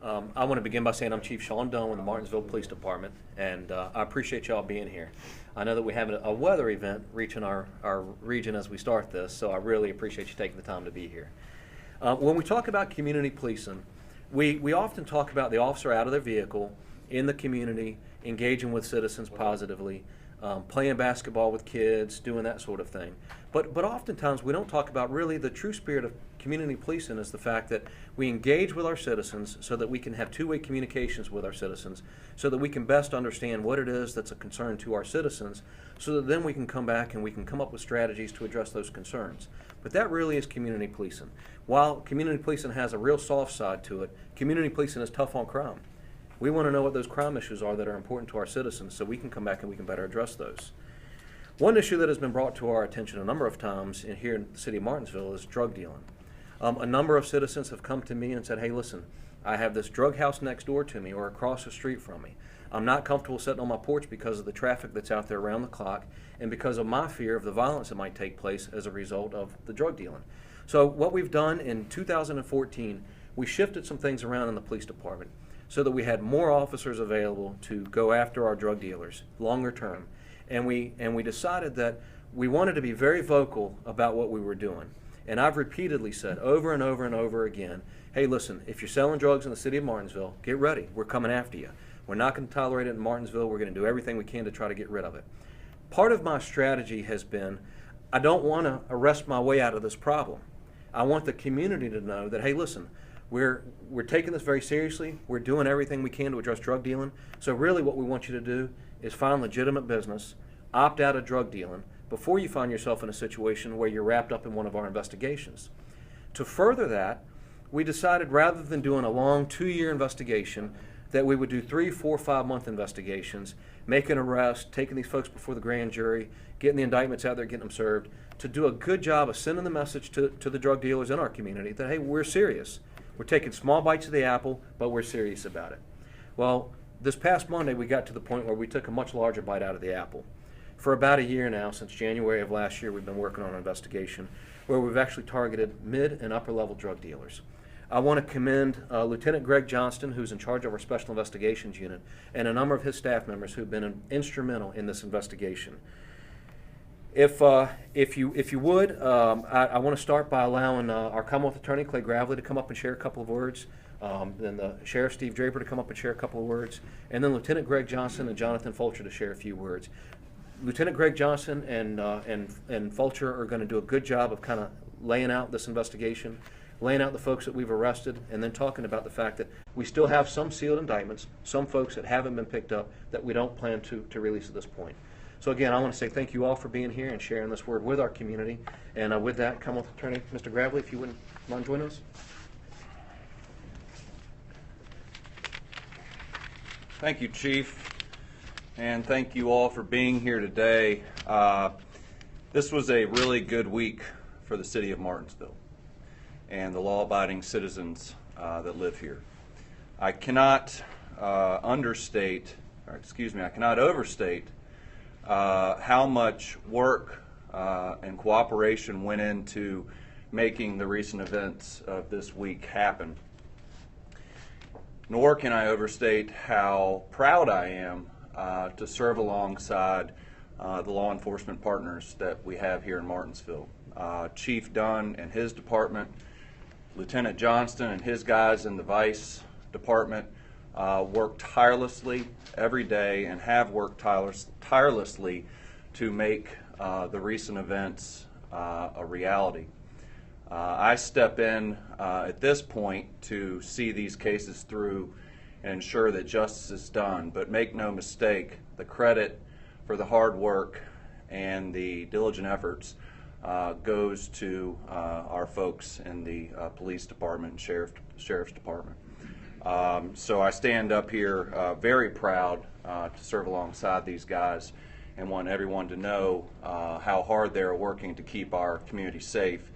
I want to begin by saying I'm Chief Sean Dunn with the Martinsville Police Department, and I appreciate y'all being here. I know that we have a weather event reaching our region as we start this, so I really appreciate you taking the time to be here. When we talk about community policing, we often talk about the officer out of their vehicle, in the community, engaging with citizens positively, playing basketball with kids, doing that sort of thing. But oftentimes we don't talk about really the true spirit of community policing is the fact that we engage with our citizens so that we can have two-way communications with our citizens, so that we can best understand what it is that's a concern to our citizens, so that then we can come back and we can come up with strategies to address those concerns. But that really is community policing. While community policing has a real soft side to it, community policing is tough on crime. We want to know what those crime issues are that are important to our citizens so we can come back and we can better address those. One issue that has been brought to our attention a number of times here in the city of Martinsville is drug dealing. A number of citizens have come to me and said, hey, listen, I have this drug house next door to me or across the street from me. I'm not comfortable sitting on my porch because of the traffic that's out there around the clock and because of my fear of the violence that might take place as a result of the drug dealing. So what we've done in 2014, we shifted some things around in the police department so that we had more officers available to go after our drug dealers longer term. And we decided that we wanted to be very vocal about what we were doing. And I've repeatedly said over and over and over again, hey, listen, if you're selling drugs in the city of Martinsville, get ready. We're coming after you. We're not going to tolerate it in Martinsville. We're going to do everything we can to try to get rid of it. Part of my strategy has been, I don't want to arrest my way out of this problem. I want the community to know that, hey, listen, we're taking this very seriously. We're doing everything we can to address drug dealing. So really what we want you to do is find legitimate business, opt out of drug dealing, before you find yourself in a situation where you're wrapped up in one of our investigations. To further that, we decided rather than doing a long 2-year investigation, that we would do 3, 4, 5-month investigations, make an arrest, taking these folks before the grand jury, getting the indictments out there, getting them served, to do a good job of sending the message to the drug dealers in our community that, hey, we're serious. We're taking small bites of the apple, but we're serious about it. Well, this past Monday, we got to the point where we took a much larger bite out of the apple. For about a year now, since January of last year, we've been working on an investigation where we've actually targeted mid and upper level drug dealers. I want to commend Lieutenant Greg Johnston, who's in charge of our Special Investigations Unit, and a number of his staff members who've been instrumental in this investigation. If you would, I want to start by allowing our Commonwealth Attorney, Clay Gravely, to come up and share a couple of words, then the Sheriff, Steve Draper, to come up and share a couple of words, and then Lieutenant Greg Johnson and Jonathan Fulcher to share a few words. Lieutenant Greg Johnson and Fulcher are going to do a good job of kind of laying out this investigation, laying out the folks that we've arrested, and then talking about the fact that we still have some sealed indictments, some folks that haven't been picked up that we don't plan to release at this point. So again, I want to say thank you all for being here and sharing this word with our community. And with that, Commonwealth Attorney Mr. Gravely, if you wouldn't mind joining us. Thank you, Chief. And thank you all for being here today. This was a really good week for the city of Martinsville and the law-abiding citizens that live here. I cannot overstate how much work and cooperation went into making the recent events of this week happen. Nor can I overstate how proud I am to serve alongside the law enforcement partners that we have here in Martinsville. Chief Dunn and his department, Lieutenant Johnston and his guys in the Vice Department work tirelessly every day and have worked tirelessly to make the recent events a reality. I step in at this point to see these cases through and ensure that justice is done. But make no mistake, the credit for the hard work and the diligent efforts goes to our folks in the police department and sheriff's department. So I stand up here very proud to serve alongside these guys and want everyone to know how hard they're working to keep our community safe.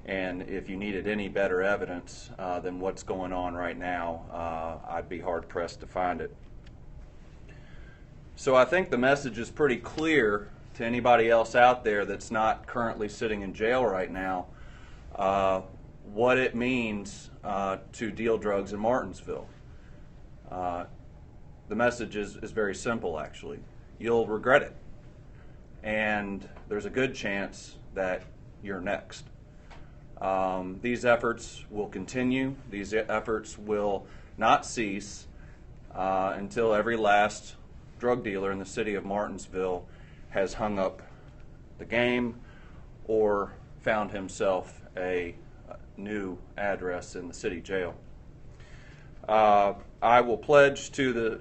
And if you needed any better evidence than what's going on right now, I'd be hard-pressed to find it. So I think the message is pretty clear to anybody else out there that's not currently sitting in jail right now, what it means to deal drugs in Martinsville. The message is very simple, actually. You'll regret it. And there's a good chance that you're next. These efforts will continue. These efforts will not cease until every last drug dealer in the city of Martinsville has hung up the game or found himself a new address in the city jail. I will pledge to the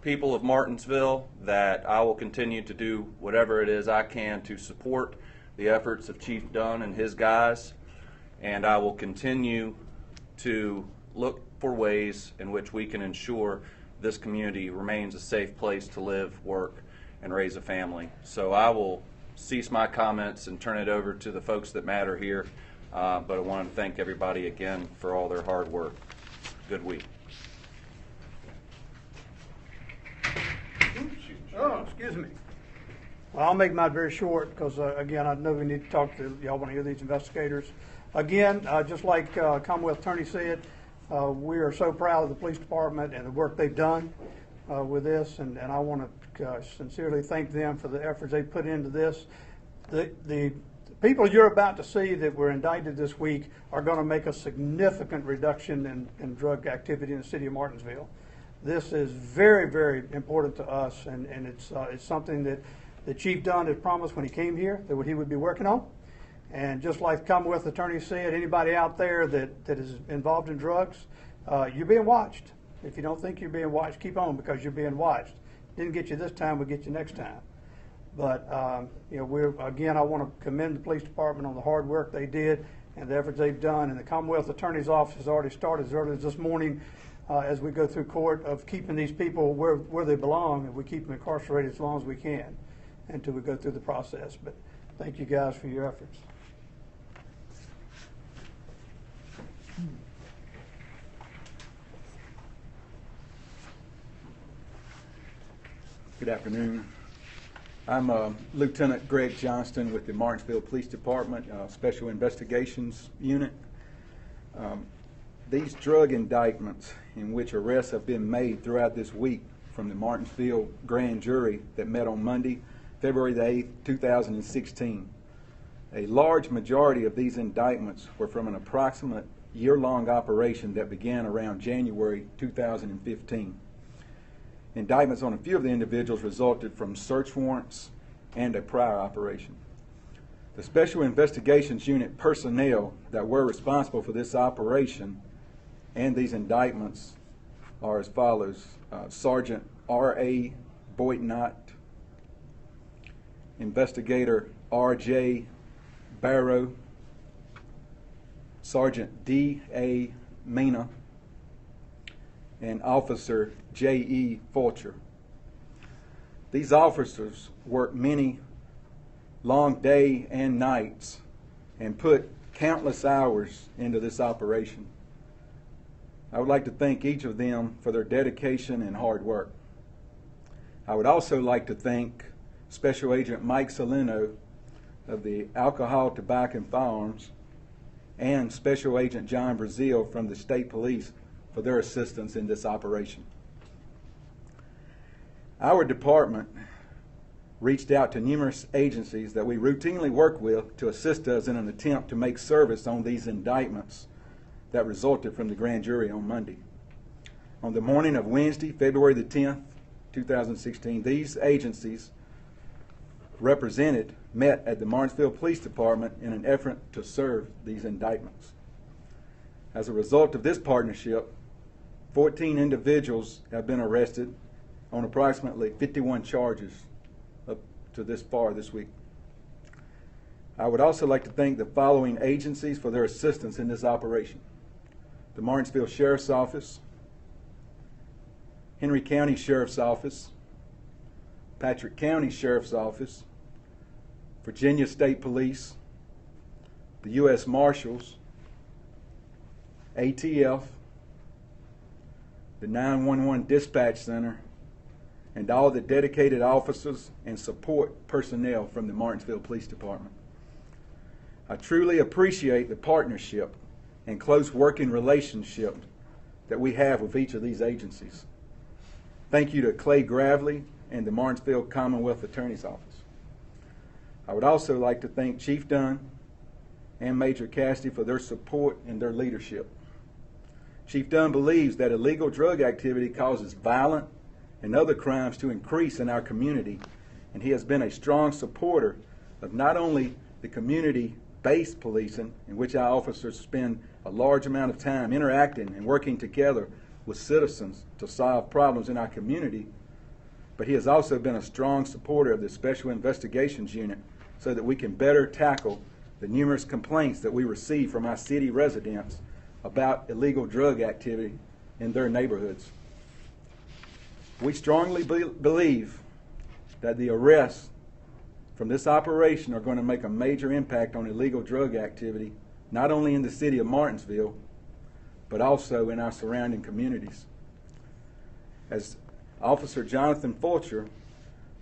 people of Martinsville that I will continue to do whatever it is I can to support the efforts of Chief Dunn and his guys, and I will continue to look for ways in which we can ensure this community remains a safe place to live, work, and raise a family. So I will cease my comments and turn it over to the folks that matter here, but I want to thank everybody again for all their hard work. Good week. Oh, excuse me. Well, I'll make mine very short because, again, I know we need to talk to, y'all want to hear these investigators. Again, just like Commonwealth Attorney said, we are so proud of the police department and the work they've done with this, and I want to sincerely thank them for the efforts they put into this. The people you're about to see that were indicted this week are going to make a significant reduction in drug activity in the city of Martinsville. This is very, very important to us, and it's something that the Chief Dunn had promised when he came here that he would be working on. And just like the Commonwealth Attorney said, anybody out there that is involved in drugs, you're being watched. If you don't think you're being watched, keep on, because you're being watched. Didn't get you this time, we'll get you next time. But you know, again, I want to commend the police department on the hard work they did and the efforts they've done. And the Commonwealth Attorney's Office has already started as early as this morning, as we go through court, of keeping these people where they belong, and we keep them incarcerated as long as we can until we go through the process. But thank you guys for your efforts. Good afternoon. I'm Lieutenant Greg Johnston with the Martinsville Police Department, Special Investigations Unit. These drug indictments in which arrests have been made throughout this week from the Martinsville grand jury that met on Monday, February the 8th, 2016. A large majority of these indictments were from an approximate year-long operation that began around January 2015. Indictments on a few of the individuals resulted from search warrants and a prior operation. The Special Investigations Unit personnel that were responsible for this operation and these indictments are as follows: Sergeant R.A. Boitnott, Investigator R.J. Barrow, Sergeant D.A. Mena, and Officer J.E. Fulcher. These officers worked many long days and nights and put countless hours into this operation. I would like to thank each of them for their dedication and hard work. I would also like to thank Special Agent Mike Salino of the Alcohol, Tobacco, and Firearms and Special Agent John Brazil from the State Police for their assistance in this operation. Our department reached out to numerous agencies that we routinely work with to assist us in an attempt to make service on these indictments that resulted from the grand jury on Monday. On the morning of Wednesday, February the 10th, 2016, these agencies represented met at the Martinsville Police Department in an effort to serve these indictments. As a result of this partnership, 14 individuals have been arrested on approximately 51 charges up to this far this week. I would also like to thank the following agencies for their assistance in this operation: the Martinsville Sheriff's Office, Henry County Sheriff's Office, Patrick County Sheriff's Office, Virginia State Police, the U.S. Marshals, ATF, the 911 Dispatch Center, and all the dedicated officers and support personnel from the Martinsville Police Department. I truly appreciate the partnership and close working relationship that we have with each of these agencies. Thank you to Clay Gravely and the Martinsville Commonwealth Attorney's Office. I would also like to thank Chief Dunn and Major Cassidy for their support and their leadership. Chief Dunn believes that illegal drug activity causes violent and other crimes to increase in our community, and he has been a strong supporter of not only the community-based policing, in which our officers spend a large amount of time interacting and working together with citizens to solve problems in our community, but he has also been a strong supporter of the Special Investigations Unit so that we can better tackle the numerous complaints that we receive from our city residents about illegal drug activity in their neighborhoods. We strongly believe that the arrests from this operation are going to make a major impact on illegal drug activity, not only in the city of Martinsville, but also in our surrounding communities. As Officer Jonathan Fulcher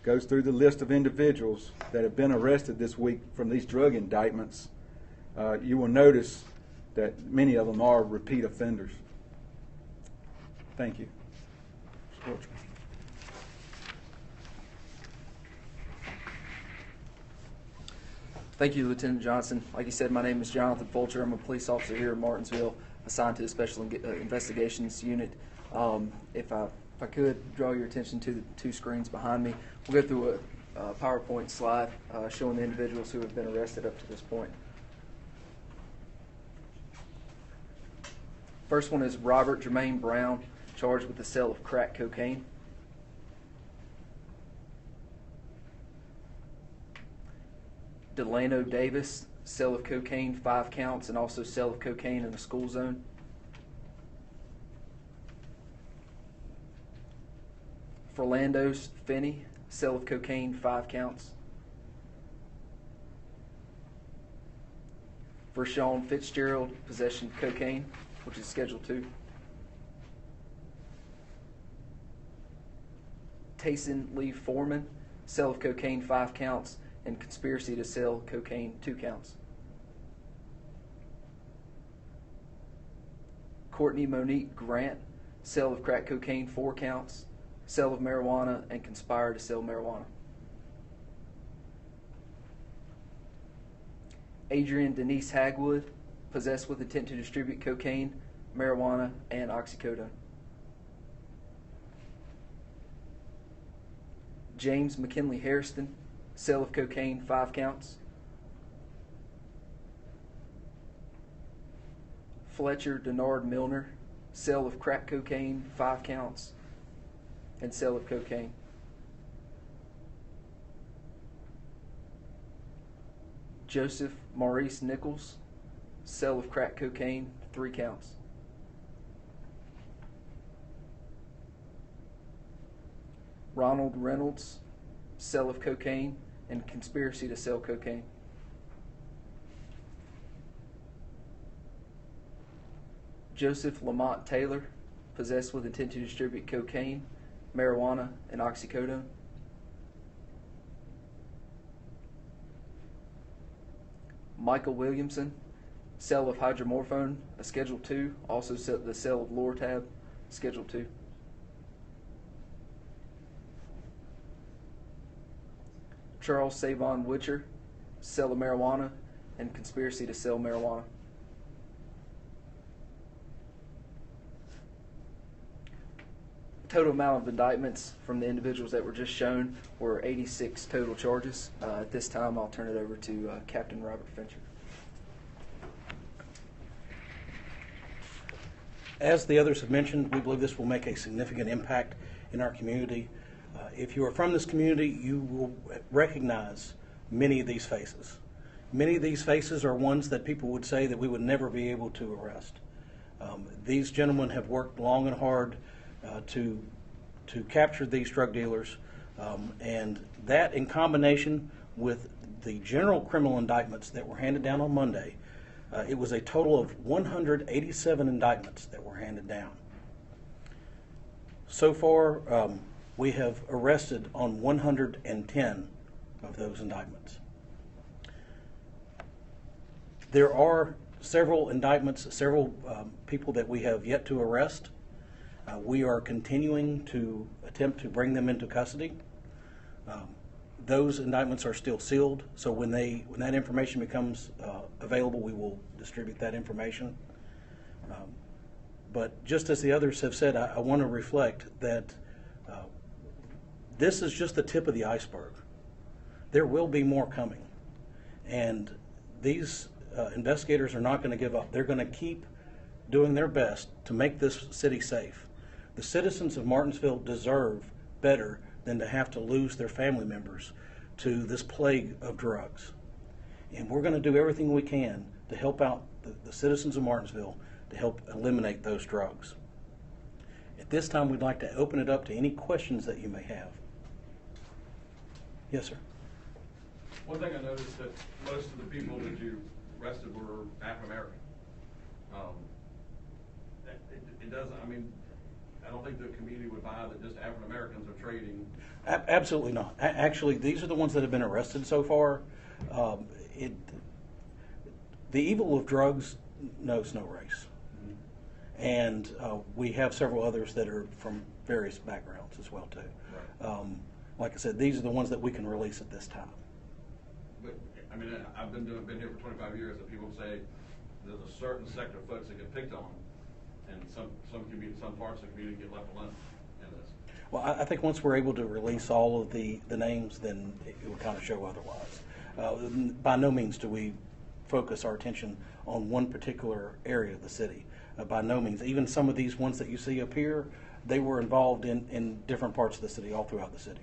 goes through the list of individuals that have been arrested this week from these drug indictments, you will notice that many of them are repeat offenders. Thank you. Mr. Fulcher. Thank you, Lieutenant Johnson. Like you said, my name is Jonathan Fulcher. I'm a police officer here in Martinsville, assigned to the Special Investigations Unit. If I could draw your attention to the two screens behind me, we'll go through a PowerPoint slide showing the individuals who have been arrested up to this point. First one is Robert Jermaine Brown, charged with the sale of crack cocaine. Delano Davis, sale of cocaine, 5 counts, and also sale of cocaine in a school zone. Fernandos Finney, sale of cocaine, 5 counts. Vershawn Fitzgerald, possession of cocaine, which is Schedule 2. Tayson Lee Foreman, sale of cocaine, 5 counts, and conspiracy to sell cocaine, 2 counts. Courtney Monique Grant, sale of crack cocaine, 4 counts, sale of marijuana, and conspire to sell marijuana. Adrian Denise Hagwood, possessed with intent to distribute cocaine, marijuana, and oxycodone. James McKinley Harrison, sale of cocaine, 5 counts. Fletcher Denard Milner, sale of crack cocaine, 5 counts, and sale of cocaine. Joseph Maurice Nichols, sale of crack cocaine, 3 counts. Ronald Reynolds, sale of cocaine and conspiracy to sell cocaine. Joseph Lamont Taylor, possessed with intent to distribute cocaine, marijuana, and oxycodone. Michael Williamson, sale of hydromorphone, a Schedule 2, also the sale of Lortab, Schedule 2. Charles Savon Witcher, sale of marijuana and conspiracy to sell marijuana. Total amount of indictments from the individuals that were just shown were 86 total charges. At this time, I'll turn it over to Captain Robert Fincher. As the others have mentioned, we believe this will make a significant impact in our community. If you are from this community, you will recognize many of these faces. Many of these faces are ones that people would say that we would never be able to arrest. These gentlemen have worked long and hard to capture these drug dealers, and that in combination with the general criminal indictments that were handed down on Monday, it was a total of 187 indictments that were handed down. So far, we have arrested on 110 of those indictments. There are several indictments, several people that we have yet to arrest We are continuing to attempt to bring them into custody. Those indictments are still sealed, so when that information becomes available, we will distribute that information. But just as the others have said, I want to reflect that this is just the tip of the iceberg. There will be more coming, and these investigators are not going to give up. They're going to keep doing their best to make this city safe. The citizens of Martinsville deserve better than to have to lose their family members to this plague of drugs. And we're going to do everything we can to help out the citizens of Martinsville to help eliminate those drugs. At this time, we'd like to open it up to any questions that you may have. Yes, sir. One thing I noticed that most of the people that you arrested were African American. It doesn't, I mean, I don't think the community would buy that just African Americans are trading. Absolutely not. Actually, these are the ones that have been arrested so far. The evil of drugs knows no race. And we have several others that are from various backgrounds as well, too. Right. Like I said, these are the ones that we can release at this time. But, I mean, I've been here for 25 years, and people say there's a certain sector of folks that get picked on, and some parts of the community get left alone in this. Well, I think once we're able to release all of the names, then it will kind of show otherwise. By no means do we focus our attention on one particular area of the city. By no means. Even some of these ones that you see up here, they were involved in different parts of the city, all throughout the city.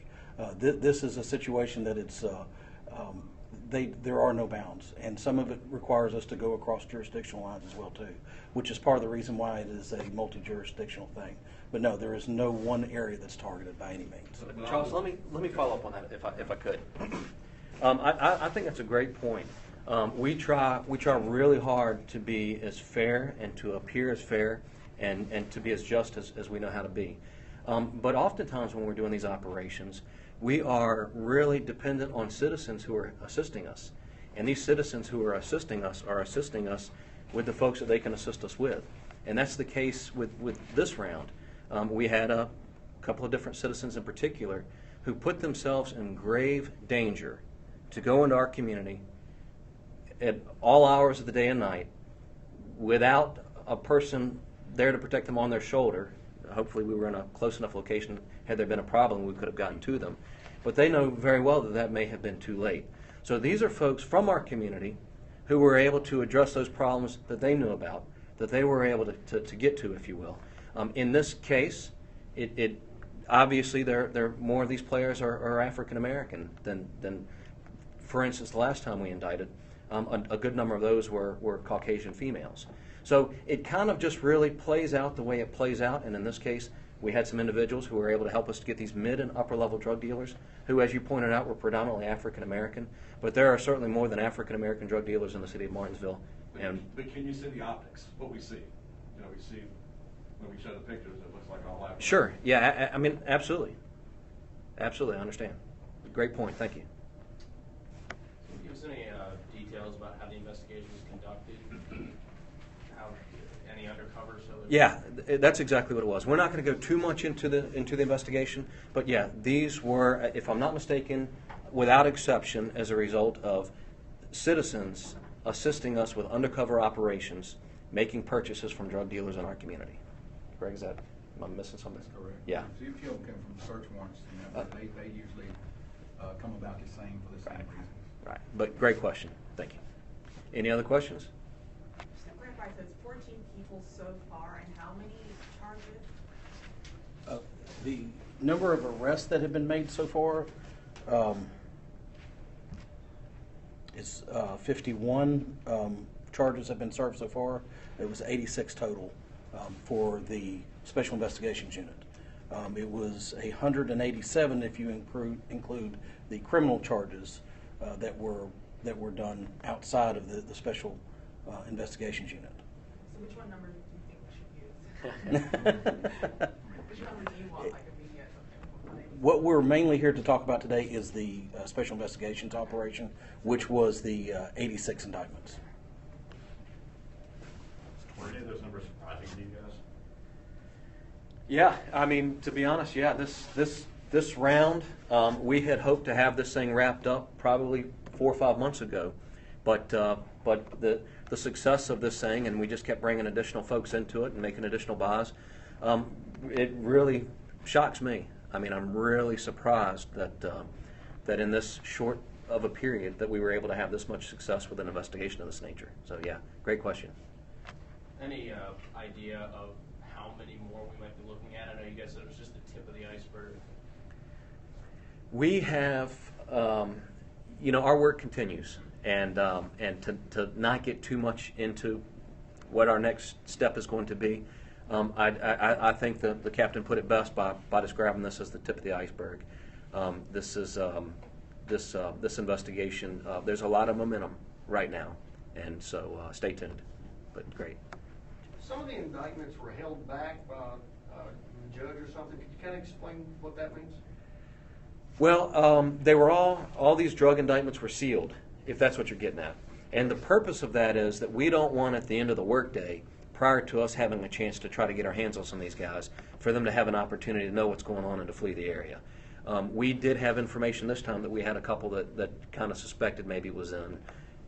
This is a situation that there are no bounds, and some of it requires us to go across jurisdictional lines as well too, which is part of the reason why it is a multi-jurisdictional thing. But no, there is no one area that's targeted by any means. Charles, let me follow up on that if I could. I think that's a great point. We try really hard to be as fair and to appear as fair and to be as just as we know how to be. But oftentimes when we're doing these operations, we are really dependent on citizens who are assisting us. And these citizens who are assisting us with the folks that they can assist us with. And that's the case with this round. We had a couple of different citizens in particular who put themselves in grave danger to go into our community at all hours of the day and night without a person there to protect them on their shoulder. Hopefully we were in a close enough location, had there been a problem, we could have gotten to them. But they know very well that may have been too late. So these are folks from our community who were able to address those problems that they knew about, that they were able to get to, if you will. In this case, it obviously more of these players are African American than, for instance, the last time we indicted. A good number of those were Caucasian females. So it kind of just really plays out the way it plays out, and in this case, we had some individuals who were able to help us to get these mid and upper level drug dealers who, as you pointed out, were predominantly African American, but there are certainly more than African American drug dealers in the city of Martinsville. But can you see the optics, what we see? You know, we see, when we show the pictures, it looks like all African. Sure, yeah, I mean, absolutely. Absolutely, I understand. Great point, thank you. Can you give us any details about how the investigation was conducted? How any undercover? Yeah, that's exactly what it was. We're not going to go too much into the investigation, but yeah, these were, if I'm not mistaken, without exception, as a result of citizens assisting us with undercover operations, making purchases from drug dealers in our community. Greg, am I missing something? That's correct. Yeah. So if you come from search warrants, they usually come about the same for the same reason. Right, but great question. Thank you. Any other questions? Just to clarify, so it's 14 people so far, and how many charges? The number of arrests that have been made so far is 51 charges have been served so far. It was 86 total for the Special Investigations Unit. It was 187 if you include the criminal charges that were done outside of the Special Investigations Unit. So which one number do you think we should use? Which number do you want, like immediate? What we're mainly here to talk about today is the Special Investigations operation, which was the 86 indictments. Were any of those numbers surprising to you guys? Yeah, I mean, to be honest, yeah, this round, we had hoped to have this thing wrapped up probably 4 or 5 months ago, but the success of this thing, and we just kept bringing additional folks into it and making additional buys, it really shocks me. I mean, I'm really surprised that in this short of a period that we were able to have this much success with an investigation of this nature. So yeah, great question. Any idea of how many more we might be looking at? I know you guys said it was just the tip of the iceberg. We have, our work continues, and to not get too much into what our next step is going to be, I think the captain put it best by describing this as the tip of the iceberg. This is this investigation. There's a lot of momentum right now, and so stay tuned. But great. Some of the indictments were held back by the judge or something. Could you kind of explain what that means? Well, they were all these drug indictments were sealed, if that's what you're getting at. And the purpose of that is that we don't want at the end of the workday, prior to us having a chance to try to get our hands on some of these guys, for them to have an opportunity to know what's going on and to flee the area. We did have information this time that we had a couple that kind of suspected maybe it was in.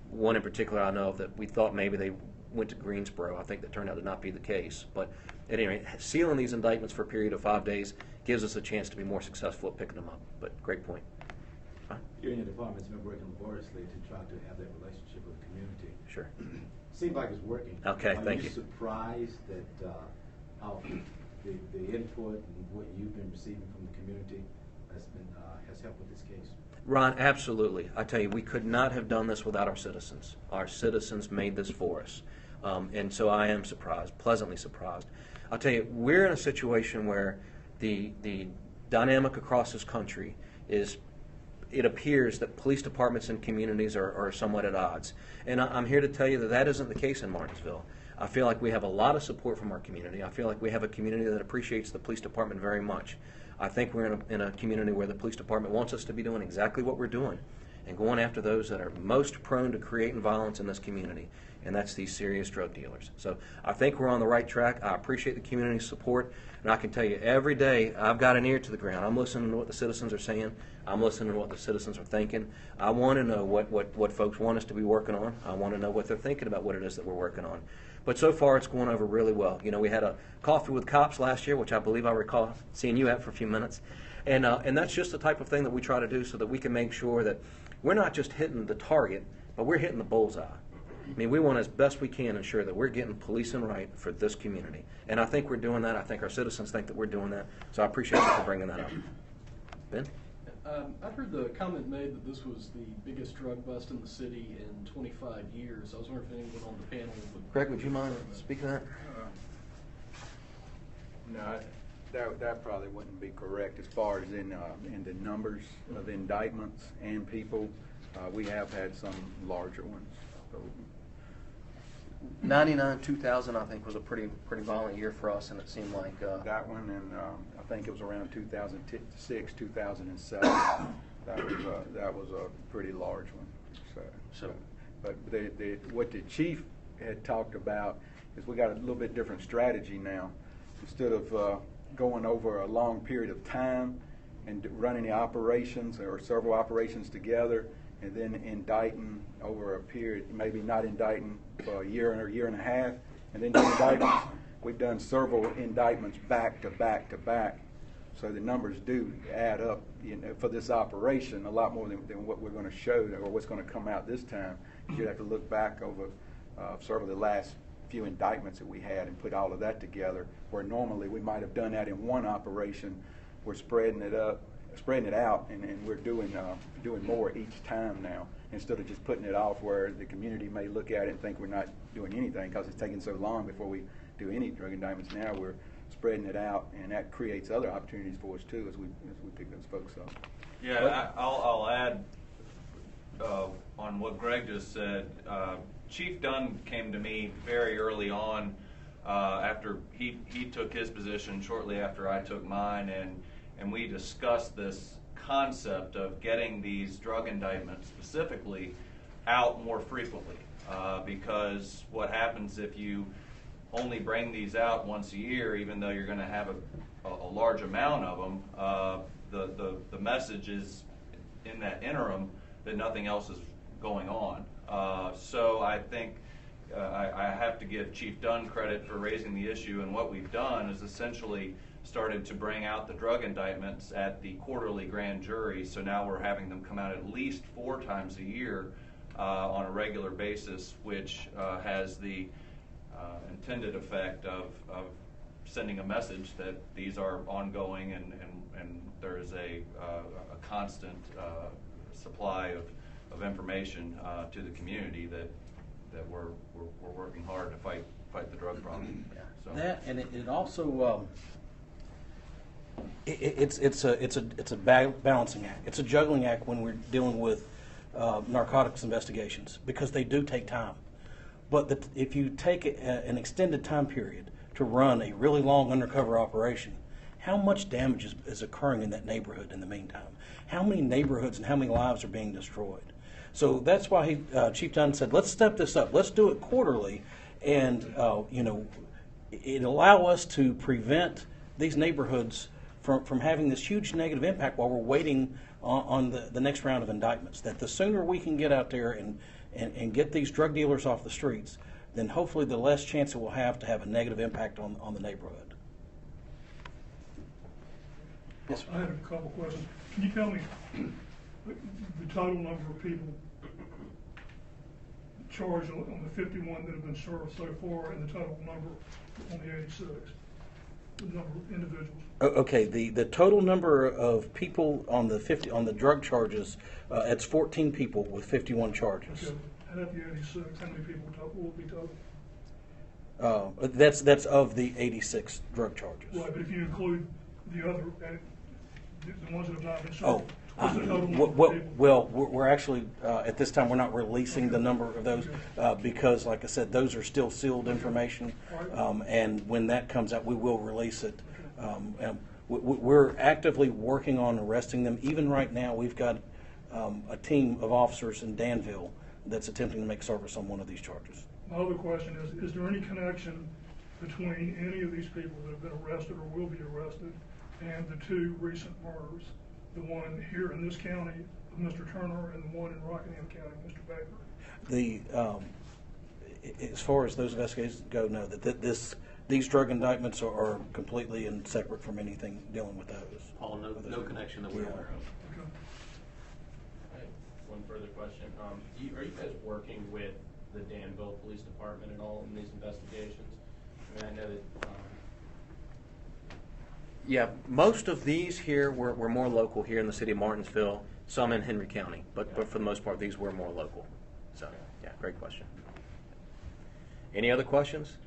One in particular I know of that we thought maybe they went to Greensboro. I think that turned out to not be the case. But at any rate, sealing these indictments for a period of 5 days gives us a chance to be more successful at picking them up. But great point. You and your department's been working laboriously to try to have that relationship with the community. Sure. Seems like it's working. Okay, thank you. Are you surprised that how the input and what you've been receiving from the community has helped with this case? Ron, absolutely. I tell you, we could not have done this without our citizens. Our citizens made this for us. And so I am surprised, pleasantly surprised. I'll tell you, we're in a situation where the dynamic across this country is, it appears that police departments and communities are somewhat at odds. And I'm here to tell you that that isn't the case in Martinsville. I feel like we have a lot of support from our community. I feel like we have a community that appreciates the police department very much. I think we're in a community where the police department wants us to be doing exactly what we're doing and going after those that are most prone to creating violence in this community, and that's these serious drug dealers. So I think we're on the right track. I appreciate the community's support, and I can tell you every day I've got an ear to the ground. I'm listening to what the citizens are saying. I'm listening to what the citizens are thinking. I want to know what folks want us to be working on. I want to know what they're thinking about what it is that we're working on. But so far, it's going over really well. You know, we had a coffee with cops last year, which I believe I recall seeing you at for a few minutes. And that's just the type of thing that we try to do so that we can make sure that we're not just hitting the target, but we're hitting the bullseye. I mean, we want as best we can ensure that we're getting policing right for this community. And I think we're doing that. I think our citizens think that we're doing that. So I appreciate you for bringing that up. Ben? I've heard the comment made that this was the biggest drug bust in the city in 25 years. I was wondering if anyone on the panel would... Greg, would you mind speaking to that? No, that probably wouldn't be correct as far as in the numbers of indictments and people. We have had some larger ones. So, 99, 2000, I think, was a pretty violent year for us, and it seemed like that one, and I think it was around 2006, 2007. That was a pretty large one. So but what the chief had talked about is we got a little bit different strategy now. Instead of going over a long period of time and running the operations or several operations together, and then indicting over a period, maybe not indicting for a year or a year and a half, and then do indictments. We've done several indictments back to back to back, so the numbers do add up, for this operation a lot more than what we're going to show or what's going to come out this time. You'd have to look back over several of the last few indictments that we had and put all of that together, where normally we might have done that in one operation. We're spreading it out, and we're doing more each time now, instead of just putting it off where the community may look at it and think we're not doing anything because it's taking so long before we do any drug indictments. Now we're spreading it out, and that creates other opportunities for us too as we pick those folks up. Yeah, I'll add on what Greg just said. Chief Dunn came to me very early on after he took his position, shortly after I took mine, and we discussed this concept of getting these drug indictments specifically out more frequently, because what happens if you only bring these out once a year, even though you're going to have a large amount of them, the message is in that interim that nothing else is going on. So I think I have to give Chief Dunn credit for raising the issue, and what we've done is essentially started to bring out the drug indictments at the quarterly grand jury. So now we're having them come out at least 4 times a year on a regular basis, which has the intended effect of sending a message that these are ongoing and there is a constant supply of information to the community that we're working hard to fight the drug problem. So. That, and it also it's a balancing act. It's a juggling act when we're dealing with narcotics investigations, because they do take time. But if you take an extended time period to run a really long undercover operation, how much damage is occurring in that neighborhood in the meantime? How many neighborhoods and how many lives are being destroyed? So that's why Chief Dunn said, let's step this up. Let's do it quarterly, and it allow us to prevent these neighborhoods from having this huge negative impact while we're waiting on the next round of indictments. That the sooner we can get out there and get these drug dealers off the streets, then hopefully the less chance it will have to have a negative impact on the neighborhood. Yes, I have a couple questions. Can you tell me the total number of people charged on the 51 that have been served so far, and the total number on the 86, the number of individuals? Okay, the total number of people on the drug charges, it's 14 people with 51 charges. Okay. Out of the 86, how many people will be total? That's of the 86 drug charges. Right, but if you include the other, the ones that have not been served, Oh, what's the total number of people? well, we're actually, at this time, we're not releasing the number of those because, like I said, those are still sealed information. And when that comes out, we will release it. And we're actively working on arresting them. Even right now, we've got a team of officers in Danville that's attempting to make service on one of these charges. My other question is there any connection between any of these people that have been arrested or will be arrested and the 2 recent murders? The one here in this county of Mr. Turner and the one in Rockingham County, Mr. Baker? As far as those investigations go, no, these drug indictments are completely and separate from anything dealing with those. Paul, no connection that we're aware of. Okay. I have one further question. Are you guys working with the Danville Police Department at all in these investigations? I mean, I know that. Yeah, most of these here were more local here in the city of Martinsville, some in Henry County, but for the most part, these were more local. So, yeah, great question. Any other questions?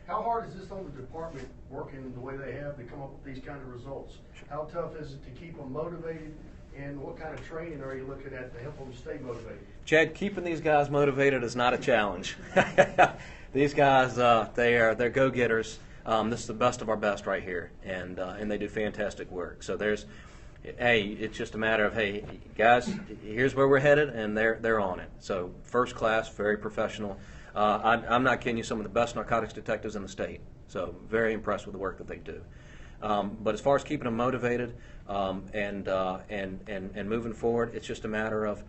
How hard is this on the department working the way they have to come up with these kind of results? How tough is it to keep them motivated, and what kind of training are you looking at to help them stay motivated? Chad, keeping these guys motivated is not a challenge. These guys, they're go-getters. This is the best of our best right here, and they do fantastic work. So it's just a matter of, hey, guys, here's where we're headed, and they're on it. So first class, very professional. I'm not kidding you, some of the best narcotics detectives in the state. So very impressed with the work that they do. But as far as keeping them motivated and moving forward, it's just a matter of,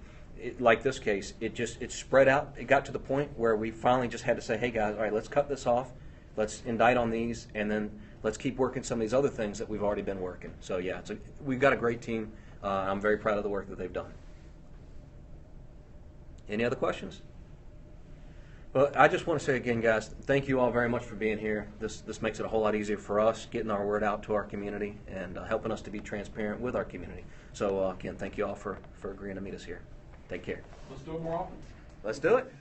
like this case, it spread out. It got to the point where we finally just had to say, hey guys, all right, let's cut this off. Let's indict on these, and then let's keep working some of these other things that we've already been working. So yeah, we've got a great team. I'm very proud of the work that they've done. Any other questions? Well, I just want to say again, guys, thank you all very much for being here. This makes it a whole lot easier for us, getting our word out to our community and helping us to be transparent with our community. So again, thank you all for agreeing to meet us here. Take care. Let's do it more often. Let's do it.